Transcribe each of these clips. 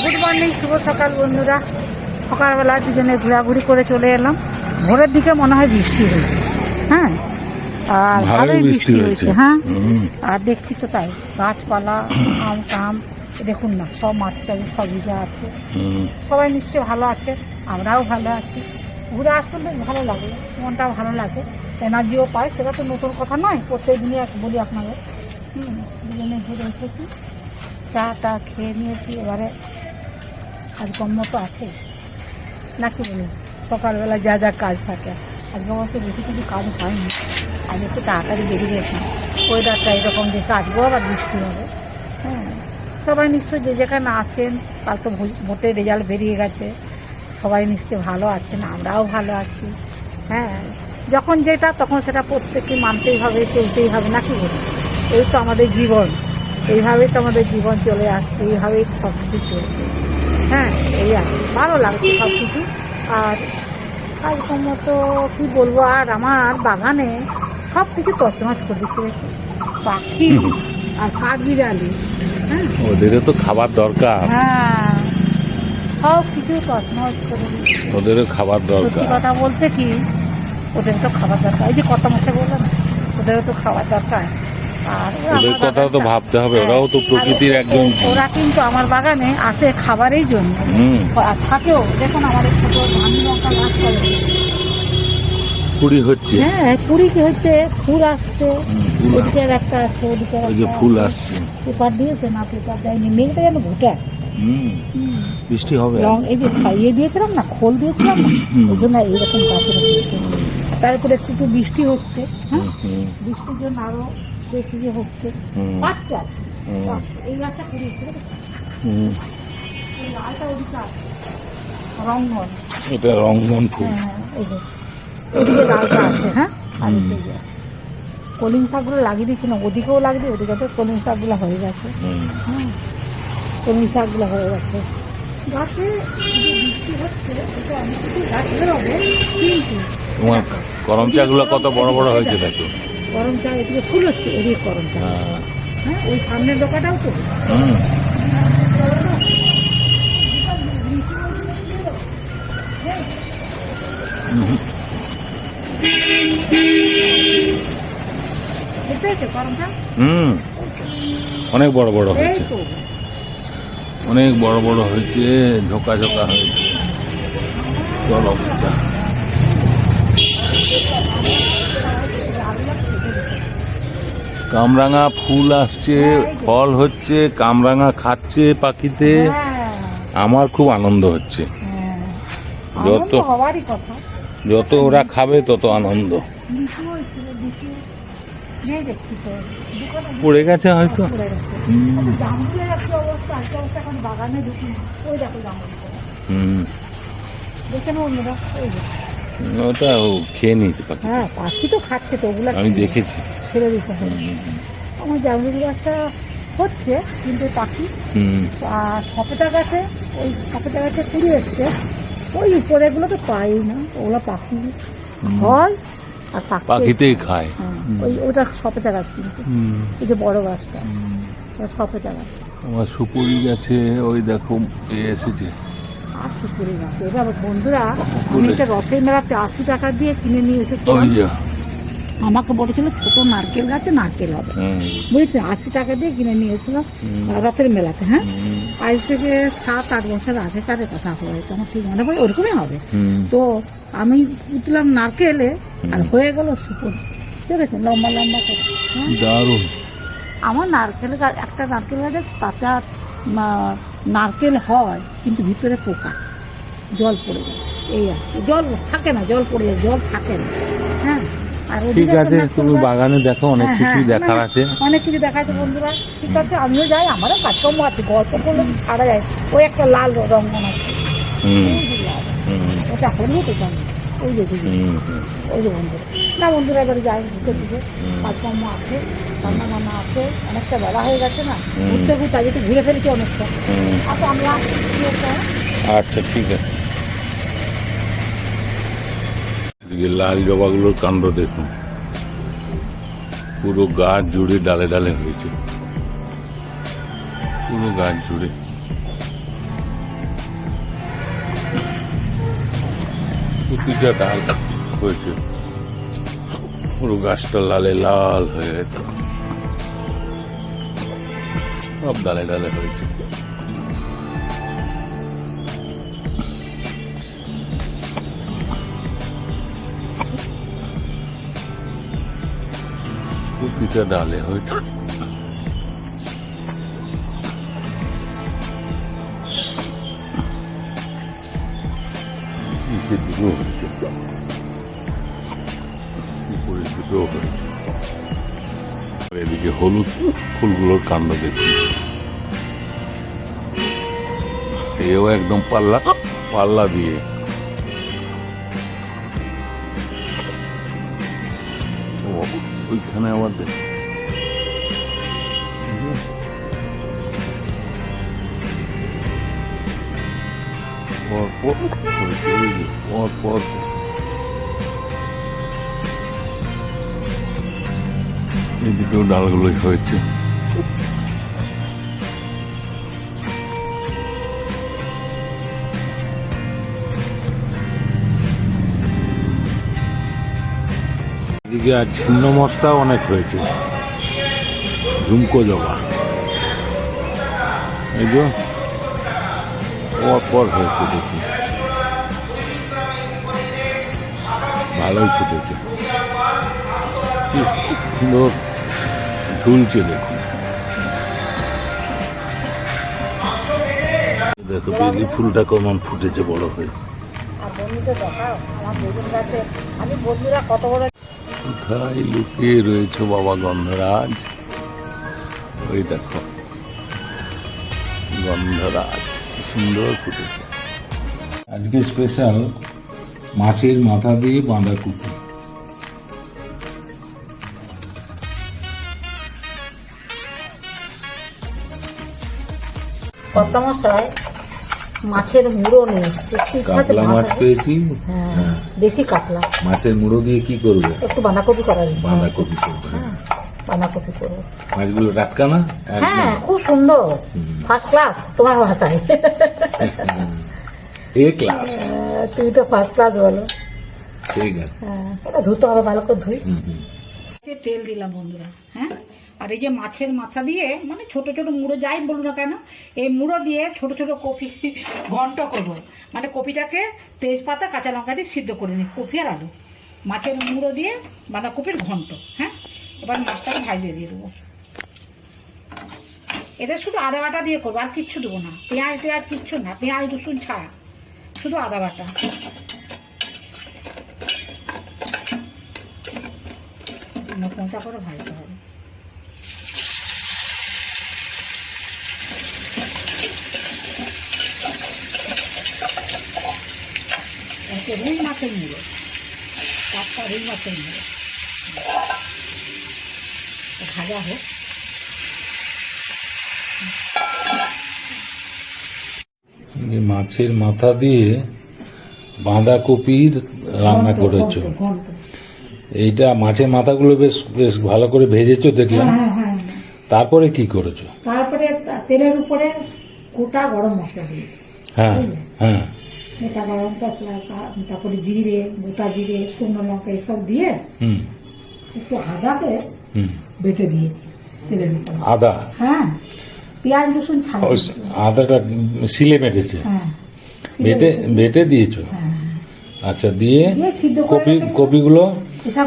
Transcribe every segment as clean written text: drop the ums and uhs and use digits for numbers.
Good morning, শুভ সকাল বন্ধুরা। সকালবেলা দুজনে ঘোরাঘুরি করে চলে এলাম। ভোরের দিকে মনে হয় বৃষ্টি হয়েছে, হ্যাঁ, আর ভালোই বৃষ্টি হয়েছে, হ্যাঁ। আর দেখছি তো তাই, গাছপালা, আম টাম দেখুন না, সব মাঠটা সব ভিজা আছে। সবাই নিশ্চয়ই ভালো আছে, আমরাও ভালো আছি। ঘুরে আসলে বেশ ভালো লাগে, মনটাও ভালো লাগে, এনার্জিও পাই। সেটা তো নতুন কথা নয়, প্রত্যেক দিনই বলি আপনাদের। দুজনে ঘুরে এসেছি, চা টা খেয়ে নিয়েছি। এবারে কাজকর্ম তো আছে নাকি বলুন, সকালবেলা যা যা কাজ থাকে। আজকে অবশ্য বেশি কিছু কাজ হয়নি, আজ একটু তাড়াতাড়ি বেরিয়ে গেছিলাম। ওয়েদারটা এরকম দেখে আজকেও আবার বৃষ্টি হবে, হ্যাঁ। সবাই নিশ্চয়ই যে যেখানে আছেন, কাল তো ভোটের রেজাল্ট বেরিয়ে গেছে, সবাই নিশ্চয়ই ভালো আছেন, আমরাও ভালো আছি, হ্যাঁ। যখন যেটা তখন সেটা প্রত্যেককে মানতেই হবে, চলতেই হবে নাকি বলুন। এই তো আমাদের জীবন, এইভাবেই তো আমাদের জীবন চলে আসছে, এইভাবেই সব কিছু চলছে, হ্যাঁ। এই আর ভালো লাগছে সব কিছু। আর কাজকর্ম তো কী বলবো, আর আমার বাগানে সব কিছু তছনছ করে দিচ্ছে, পাখি আর কাঠবিড়ালি, হ্যাঁ, ওদেরও তো খাবার দরকার। হ্যাঁ, সব কিছু তছনছ করে দিচ্ছে, ওদেরও খাবার দরকার। সত্যি কথা বলতে কি, ওদের তো খাবার দরকার। এই যে কত মাসে বললাম, ওদেরও তো খাবার দরকার। আর ওদের কথাও তো ভাবতে হবে, ওরাও তো প্রকৃতির একজন। ওরা কিন্তু আমার বাগানে আসে খাবারের জন্য, আর থাকেও। দেখুন আমাদের ছোট ধান লঙ্কা গাছ করে, কুড়ি হচ্ছে, হ্যাঁ, কুড়ি কি হচ্ছে, ফুল আসছে। ওদিকের একটা আছে, ওদিকের ওই যে ফুল আসছে। পেপার দিয়েছে না, পেপার দেয়নি, মেঘটা যেন ঘুটে আসছে। বৃষ্টি হবে। এই যে খাইয়ে দিয়েছিলাম না, খোল দিয়েছিলাম না, ওই জন্য এইরকম গাছের হচ্ছে। তারপরে একটু একটু বৃষ্টি হচ্ছে, হ্যাঁ, বৃষ্টির জন্য আরো বেশি যে হচ্ছে। বাচ্চা এই গাছটা করিয়েছে, এই লালটা ওদিকে আছে, রঙ্গন, এটা রঙ্গন ফুল। হ্যাঁ, এই যে ওদিকে লালটা আছে, হ্যাঁ। আর কলিং শাকগুলো লাগিয়ে দিচ্ছি না, ওদিকেও লাগিয়ে, ওদিকে তো কলিং শাকগুলো হয়ে গেছে, হ্যাঁ, কলিং শাকগুলো হয়ে গেছে। গাছে বৃষ্টি হচ্ছে, এটা অনেক কিছু গাছ বেরোবে, কিন্তু তোমার করম চা গুলো কত বড় বড় হয়েছে দেখো। করম চা এদিকে ফুল হচ্ছে, এদিকে করম চা, হ্যাঁ, ওই সামনের দোকানটাও তো। অনেক বড় বড় হয়েছে, অনেক বড় বড় হয়েছে, ঝোঁকা ঝোঁকা হয়েছে। করম চা কামরাঙা ফুল আসছে, ফল হচ্ছে, কামরাঙা খাচ্ছে পাখিতে। আমার খুব আনন্দ হচ্ছে, যত ওরা খাবে তত আনন্দ। পড়ে গেছে হয়তো, ওটা খেয়ে নিয়েছে পাখি। হ্যাঁ, পাখি তো খাচ্ছে তো, ওগুলো আমি দেখেছি, ছেড়ে দিতে হবে। আমার জামরুল গাছটা হচ্ছে, কিন্তু পাখি আর সপেটা গাছে, ওই সপেটা গাছে কুড়ি এসছে, ওই উপরে গুলো তো পাই না, ওগুলো পাখি হয় আর পাখিতেই খায়। ওই ওটা সপেটা গাছ, কিন্তু এই যে বড় গাছটা সপেটা গাছ। আমার সুপুরি গাছে ওই দেখো এসেছে, আর সুপুরি গাছ। এবার বন্ধুরা, আমি একটা রথের মেলাতে 80 টাকা দিয়ে কিনে নিয়ে এসেছিলাম। আমাকে বলেছিল ছোট নারকেল গাছে নারকেল হবে, বুঝেছেন, 80 টাকা দিয়ে কিনে নিয়ে এসেছিলাম রথের মেলাতে, হ্যাঁ। আজ থেকে 7-8 বছর আগেকার কথা হয়তো, আমার ঠিক মনে পড়ে, ওরকমই হবে। তো আমি উঠলাম নারকেলে, আর হয়ে গেল সুপুরি, দেখেছেন, লম্বা লম্বা করে, দারুণ। আমার নারকেল গাছ, একটা নারকেল গাছ তাতে আর নারকেল হয়, কিন্তু ভিতরে পোকা, জল পড়ে যায়, এই আর জল থাকে না, জল পড়ে যায়, জল থাকে না, হ্যাঁ। আর ঠিক আছে, তুমি বাগানে দেখো, অনেক কিছু দেখার আছে, অনেক কিছু দেখা আছে বন্ধুরা। ঠিক আছে, আমিও যাই, আমারও কাজকর্ম আছে, গল্প করলে ছাড়া যায়। ওই একটা লাল রঙ্গন আছে, ওটা হলুদ, ওটা ওই যে ওই যে বন্ধুরা, না বন্ধুরা, এবারে যাই, ঘুরতে ঘুরে কাজকর্ম আছে, রান্না বান্না আছে, অনেকটা বেলা হয়ে গেছে না, ঘুরতে ঘুরতে আজ একটু ঘুরে ফেলেছি অনেকটা। আচ্ছা, আমরা আচ্ছা ঠিক আছে। লাল জবাগুলোর কাণ্ড দেখুন, পুরো গাছ জুড়ে ডালে ডালে হয়েছে, পুরো গাছ জুড়ে। প্রতিটা ডাল হয়েছে, পুরো গাছটা লালে লাল হয়ে গেছে, সব ডালে ডালে হয়েছে। প্রতিটা ডালে হয়েছে। নিচের দিকেও হয়েছে, উপরের দিকেও হয়েছে। এদিকে হলুদ ফুলগুলোর কাণ্ড দেখুন, এও একদম পাল্লা পাল্লা দিয়ে। ওইখানে আবার দেখ, পর এদিকেও ডালগুলোই হয়েছে। এদিকে আর ছিন্ন মস্তা অনেক হয়েছে, ঝুমকো জবা, এই যে পর হয়েছে, দেখুন ভালোই ফুটেছে, কি সুন্দর ঝুলছে। দেখুন দেখো বেলি ফুলটা কেমন ফুটেছে, বড় হয়েছে। কোথায় লুকিয়ে রয়েছে বাবা গন্ধরাজ? ওই দেখো গন্ধরাজ কি সুন্দর ফুটেছে। আজকে স্পেশাল মাছের মাথা দিয়ে বাঁধাকপি। কর্তামশাই মাছের মুড়ো নিয়ে এসছে, কাতলা মাছ পেয়েছি, হ্যাঁ দেশি কাতলা। মাছের মুড়ো দিয়ে কি করবে? একটু বাঁধাকপি করা যাবে, বাঁধাকপি করবে। বাঁধাকপি করবো। মাছগুলো টাটকা না? হ্যাঁ খুব সুন্দর, ফার্স্ট ক্লাস তোমার ভাষায়। এ ক্লাস, তুমি তো ফার্স্ট ক্লাস বলো। ঠিক আছে, এটা ধুতে হবে ভালো করে, ধুই। তেল দিলাম বন্ধুরা, হ্যাঁ। আর এই যে মাছের মাথা দিয়ে, মানে ছোট ছোট মুড়ো যাই বলুন না কেন, এই মুড়ো দিয়ে ছোট ছোট কপি ঘন্ট করবো। মানে কপিটাকে তেজপাতা কাঁচা লঙ্কা দিয়ে সিদ্ধ করে নিই, কপি আর আলু, মাছের মুড়ো দিয়ে বাঁধাকপির ঘন্ট। হ্যাঁ, এবার মাছটাকে ভাজিয়ে দিয়ে দেবো। এতে শুধু আদা বাটা দিয়ে করবো, আর কিচ্ছু দেবো না, পেঁয়াজ টেয়াজ কিচ্ছু না, পেঁয়াজ রসুন ছাড়া, শুধু আদা বাটা। মোচা করে ভাজতে হবে। রুই মাছের মুড়ো, টাটকা রুই মাছের মুড়ো ভাজা হোক। মাছের মাথা দিয়ে বাঁধাকপির রান্না করেছো, এইটা মাছের মাথাগুলো বেশ বেশ ভালো করে ভেজেছো দেখলাম। তারপরে কি করেছো? তারপরে তেলের উপরে গোটা গরম মশলা দিয়েছি। হ্যাঁ হ্যাঁ, গোটা গরম মশলা, তারপরে জিরে, গোটা জিরে, শুকনো লঙ্কা এসব দিয়ে একটু আদাকে বেটে দিয়েছি তেলের উপরে। আদা? হ্যাঁ, পেঁয়াজ রসুন ছাড়া। আদাটা শিলে বেটেছে? হ্যাঁ, বেটে দিয়েছো? আচ্ছা, দিয়ে কপিগুলো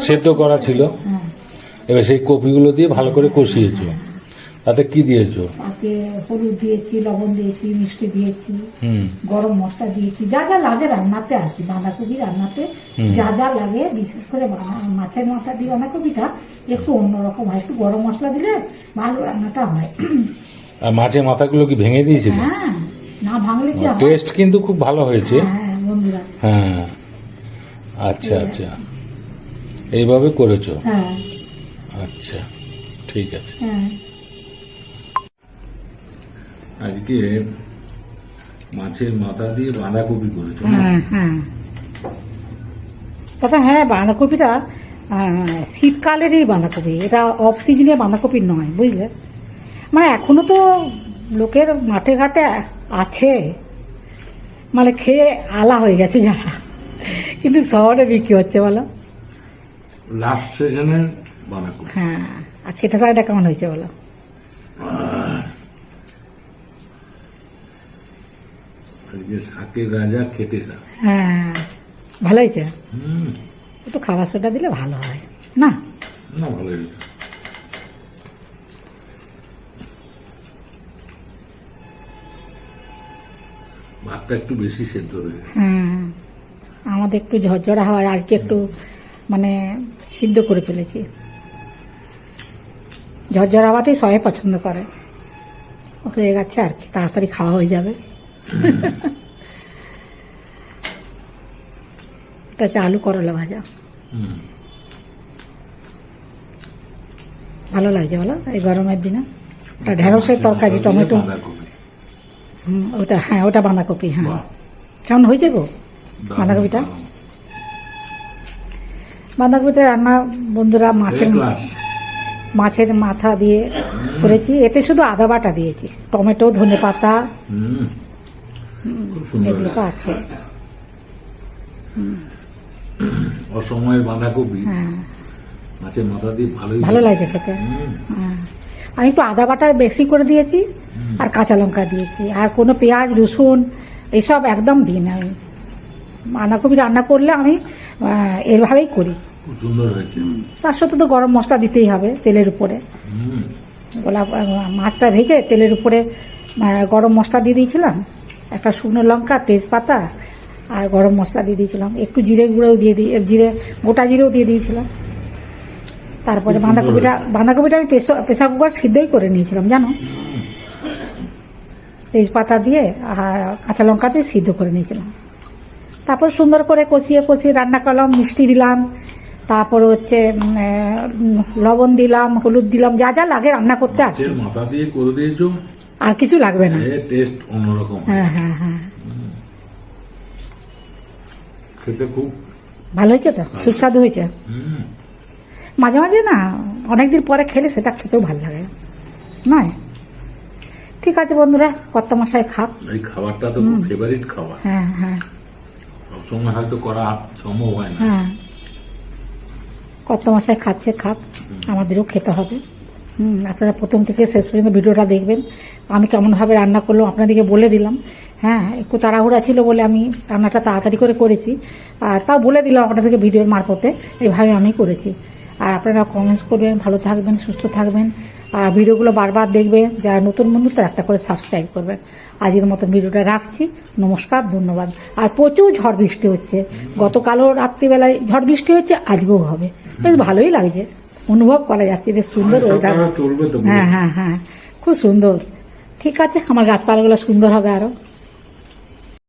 সেদ্ধ করা ছিল, এবার সেই কপিগুলো দিয়ে ভালো করে কষিয়েছো। তাতে কি দিয়েছো? তাতে হলুদ দিয়েছি, লবণ দিয়েছি, মিষ্টি দিয়েছি, গরম মশলা দিয়েছি, যা যা লাগে রান্নাতে আর কি, বাঁধাকপি রান্নাতে যা যা লাগে। বিশেষ করে মাছের মাথা দিয়ে বাঁধাকপিটা একটু অন্যরকম হয়, একটু গরম মশলা দিলে ভালো রান্নাটা হয়। আর মাছের মাথাগুলো কি ভেঙে দিয়েছিল? হ্যাঁ, না ভাঙলে কি হবে? টেস্ট কিন্তু খুব ভালো হয়েছে। হ্যাঁ বন্ধুরা, হ্যাঁ, আচ্ছা আচ্ছা, এইভাবে করেছো? হ্যাঁ, আচ্ছা ঠিক আছে। হ্যাঁ, আজকে মাছের মাথা দিয়ে বাঁধাকপি করেছো? হ্যাঁ হ্যাঁ। তবে হ্যাঁ, বাঁধাকপিটা শীতকালেরই বাঁধাকপি, এটা অফ সিজনে বাঁধাকপি নয়, বুঝলে। মানে এখনো তো লোকের মাঠে ঘাটে আছে, মানে খেয়ে আলা হয়ে গেছে যারা, কিন্তু শহরে বিক্রি হচ্ছে বলো। লাস্ট সিজনের বাঁধাকপি। হ্যাঁ, আর খেতে শাকটা কেমন হয়েছে বলো? আজকে শাকের রাজা খেতে শাক। হ্যাঁ, ভালো হয়েছে। হুম, একটু খাবার সোডা দিলে ভালো হয় না? না ভালো হয়েছে। ভাতটা একটু বেশি সেদ্ধ হয়ে গেছে। হ্যাঁ, আমাদের একটু ঝরঝরা হয়, আর কি একটু মানে সিদ্ধ করে ফেলেছি। ঝরঝরা ভাতেই সবাই পছন্দ করে, হয়ে গেছে আর কি, তাড়াতাড়ি খাওয়া হয়ে যাবে। এটা হচ্ছে আলু করলা ভাজা, হুম, ভালো লাগছে বলো এই গরমের দিনে। আর ঢেঁড়সের তরকারি, টমেটো, বাঁধাকপি। ওটা, হ্যাঁ ওটা বাঁধাকপি। হ্যাঁ, বাহ, কেমন হয়েছে গো দারুণ, বাঁধাকপিটা? দারুণ। বাঁধাকপিতে রান্না বন্ধুরা মাছের মাথা দিয়ে করেছি, এতে শুধু আদা বাটা দিয়েছি, টমেটো, ধনে পাতা, হুম, খুব সুন্দর এগুলো তো হয়েছে। আছে। অসময়ের বাঁধাকপি হ্যাঁ, মাছের মাথা দিয়ে ভালোই ভালো লাগছে খেতে। হুম, হ্যাঁ, আমি একটু আদা বাটা বেশি করে দিয়েছি, আর কাঁচা লঙ্কা দিয়েছি, আর কোনো পেঁয়াজ রসুন এইসব একদম দিই না। আমি বাঁধাকপি রান্না করলে আমি এরভাবেই করি। খুব সুন্দর হয়েছে। তার সাথে তো গরম মশলা দিতেই হবে তেলের উপরে। হুম, মাছটা ভেজে তেলের উপরে গরম মশলা দিয়ে দিয়েছিলাম, একটা শুকনো লঙ্কা, তেজপাতা আর গরম মশলা দিয়ে দিয়েছিলাম, একটু জিরে গুঁড়োও দিয়ে গোটা জিরেও দিয়ে দিয়েছিলাম। তারপরে খুব সুন্দর বাঁধাকপিটা আমি প্রেসার কুকার সিদ্ধই করে নিয়েছিলাম জানো, তেজপাতা দিয়ে আর কাঁচা লঙ্কা দিয়ে সিদ্ধ করে নিয়েছিলাম। তারপর সুন্দর করে কষিয়ে রান্না করলাম, মিষ্টি দিলাম, তারপর হচ্ছে লবণ দিলাম, হলুদ দিলাম, যা যা লাগে রান্না করতে। আর মাছের মাথা দিয়ে করে দিয়েছো, আর কিছু লাগবে না। টেস্ট অন্যরকম। হ্যাঁ হ্যাঁ হ্যাঁ, খেতে খুব ভালো হয়েছে তো, সুস্বাদু হয়েছে। হুম, মাঝে মাঝে না অনেকদিন পরে খেলে সেটা খেতেও ভালো লাগে নয়? ঠিক আছে বন্ধুরা, কর্তা মশাই খাপ। এই খাবারটা তো খুব ফেভারিট খাবার, হ্যাঁ হ্যাঁ সবসময় হয়তো করা সম্ভব হয় না। হ্যাঁ, কর্তা মশাই খাচ্ছে, খাপ, আমাদেরও খেতে হবে। আপনারা প্রথম থেকে শেষ পর্যন্ত ভিডিওটা দেখবেন। আমি কেমনভাবে রান্না করলাম আপনাদেরকে বলে দিলাম। হ্যাঁ, একটু তাড়াহুড়া ছিল বলে আমি রান্নাটা তাড়াতাড়ি করে করেছি, আর তাও বলে দিলাম আপনাদেরকে ভিডিওর মারফতে, এইভাবে আমি করেছি। আর আপনারা কমেন্টস করবেন, ভালো থাকবেন, সুস্থ থাকবেন, আর ভিডিওগুলো বারবার দেখবেন। যারা নতুন বন্ধু তারা একটা করে সাবস্ক্রাইব করবেন। আজকের মতন ভিডিওটা রাখছি, নমস্কার, ধন্যবাদ। আর প্রচুর ঝড় বৃষ্টি হচ্ছে, গতকালও রাত্রিবেলায় ঝড় বৃষ্টি হচ্ছে, আজকেও হবে, বেশ ভালোই লাগছে, অনুভব করা যাচ্ছে, বেশ সুন্দর ওয়েদার। চলবে তো। হ্যাঁ হ্যাঁ হ্যাঁ, খুব সুন্দর। ঠিক আছে, আমার গাছপালাগুলো সুন্দর হবে আরো।